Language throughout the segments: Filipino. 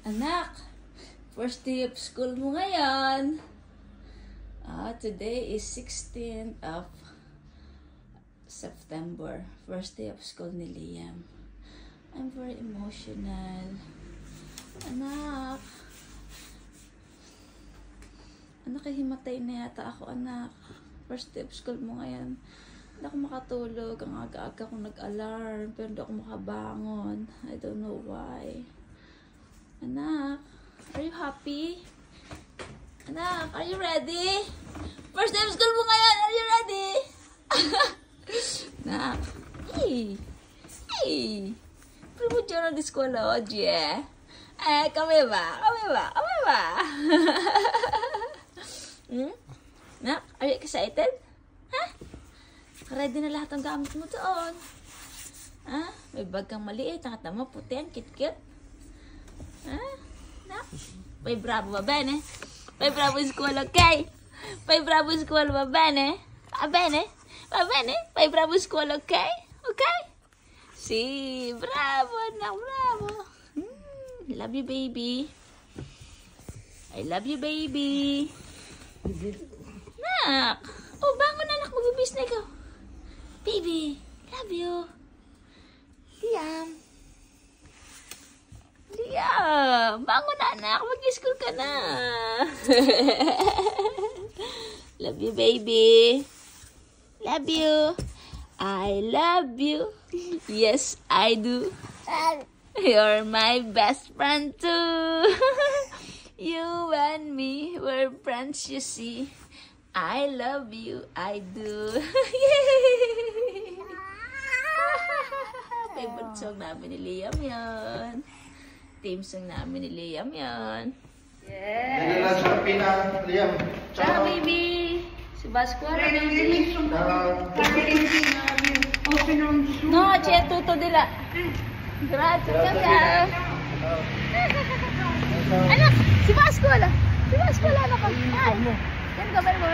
Anak, first day of school mo ngayon. Today is 16th of September. First day of school ni Liam. I'm very emotional. Anak. Anak, himatay na yata ako, anak. First day of school mo ngayon. Hindi ako makatulog. Ang aga-aga akong nag-alarm. Pero hindi ako makabangon. I don't know why. Anak, are you happy? Anak, are you ready? First day of school mo ngayon. Are you ready? Anak. Hey. Hey. Primudyo na di skola, Oji, eh. Kami ba? Anak, are you excited? Ha? Ready na lahat ang gamit mo doon. Ha? May bag kang maliit. Nakata mo, puti ang cute-cute. Ha? Nak? May bravo ba, bene? May bravo school, okay? May bravo school ba, bene? Bene? Bene? May bravo school, okay? Okay? Si, bravo, anak, bravo. Love you, baby. I love you, baby. Nak! Oh, bangon anak, magbibis na ikaw. Baby, love you. Liam. Liam, bangon na anak, mag-school ka na. Love you, baby. Love you. I love you. Yes, I do. You're my best friend too. You and me, we're friends, you see. I love you, I do. Yay! Favorite song namin ni Liam yun. Team song namin ni Liam yun. Yeah! Dali sa pina, Liam. Ciao, baby! Si Basco, ano yung No, c'è tutto di là. Grazie, ciao. Anak, si Basco, ala. Si Basco, ala, anak. Ay, yan ka ba mo?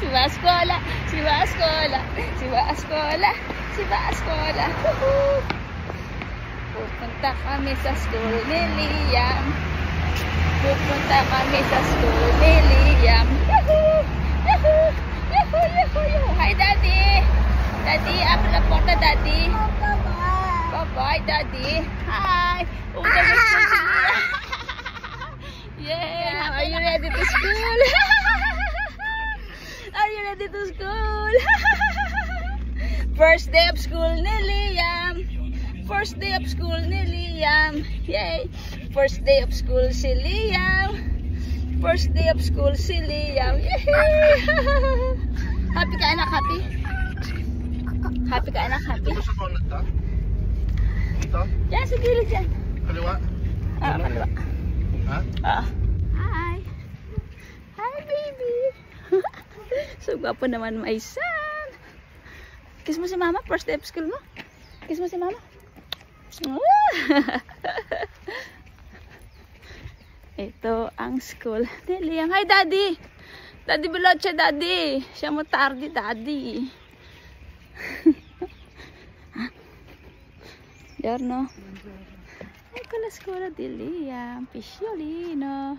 Si Basco, ala. Si Basco, ala. Si Basco, ala. Si Basco, ala. Pupunta kami sa school ni Liam. Pupunta kami sa school ni Liam. Yahoo! Yahoo! Yahoo! Yahoo! Yahoo! Hi, Daddy! Daddy, abre la porta, Daddy. Bye-bye, Daddy. Hi! Yeah! Are you ready to school? Are you ready to school? First day of school ni Liam. First day of school ni Liam. Yay! First day of school si Liam. First day of school si Liam. Yay! Happy ka anak, happy? Happy ka anak, happy? Ito sa corner ta? Ito? Diyan, sa gilid dyan. Kaliwa? Kaliwa. Ha? Hi. Hi, baby. So, gwapo naman my son. Kiss mo si mama, first day of school mo. Kiss mo si mama. Ito ang school ni Liam. Hi, Daddy. Daddy Veloce, Daddy. Siamo tardi, Daddy. Giorno. Ecco la scuola di Liam. Pisciolino.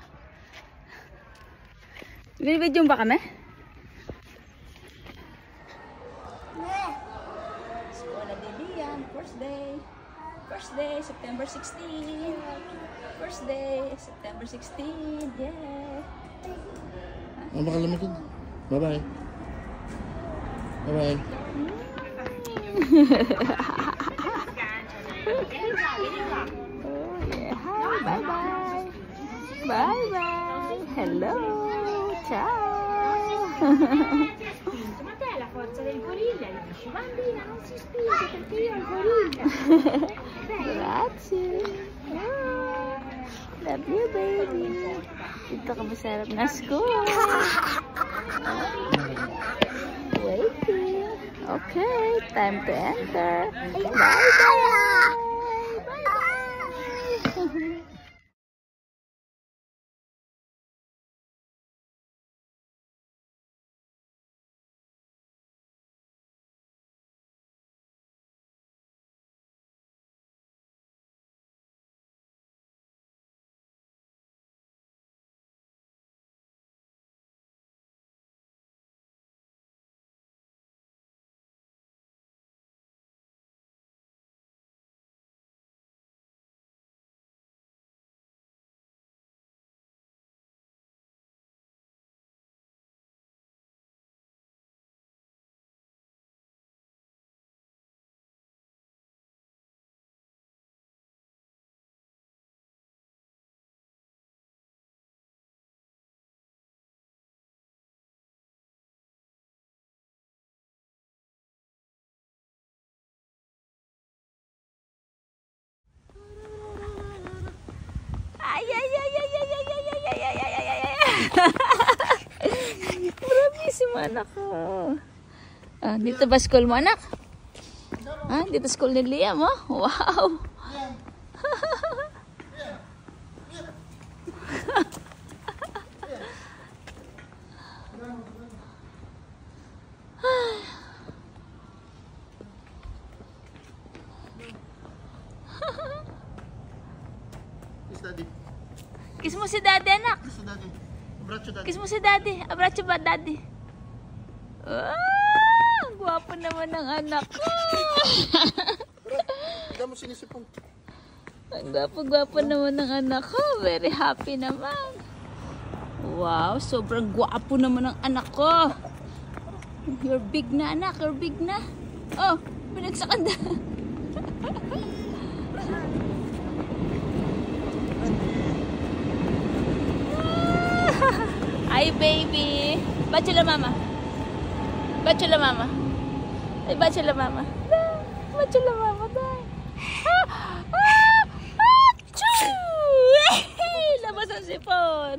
Binibidyo ba kami? Scuola di Liam. First day. First day, September 16. First day, September 16. Yeah. Baka lumikid. Bye-bye. Bye-bye. Oh yeah. Hi, bye-bye. Bye-bye. Hello. Ciao. Ma te hai la forza del gorilla, gli dici bambina non si spinge perché io ho il gorilla. Grazie. Love you, baby. Dito kami sa harap na school. Waiting. Okay, time to enter. Bye-bye. Ay, ay, ay, ay, ay, ay, ay, ay, ay, ay, ay, ay, ay. Bravísimo, anak ko. Ah, dito ba school mo, anak? Ah, dito school ni Liam, oh. Wow. Kiss daddy. Kiss mo si daddy, anak. Kiss daddy. Abracho daddy. Kiss mo si daddy. Abracho ba, daddy? Ah, gwapo naman ng anak ko. Hindi mo sinisipon. Ang gwapo-gwapo naman ng anak ko. Very happy naman. Wow, sobrang gwapo naman ng anak ko. You're big na, anak. You're big na. Oh, pinagsakan na. Ay, baby. Bachelor mama. Bachelor mama. Ay, bachelor mama. Bachelor mama. Labas ang sipon.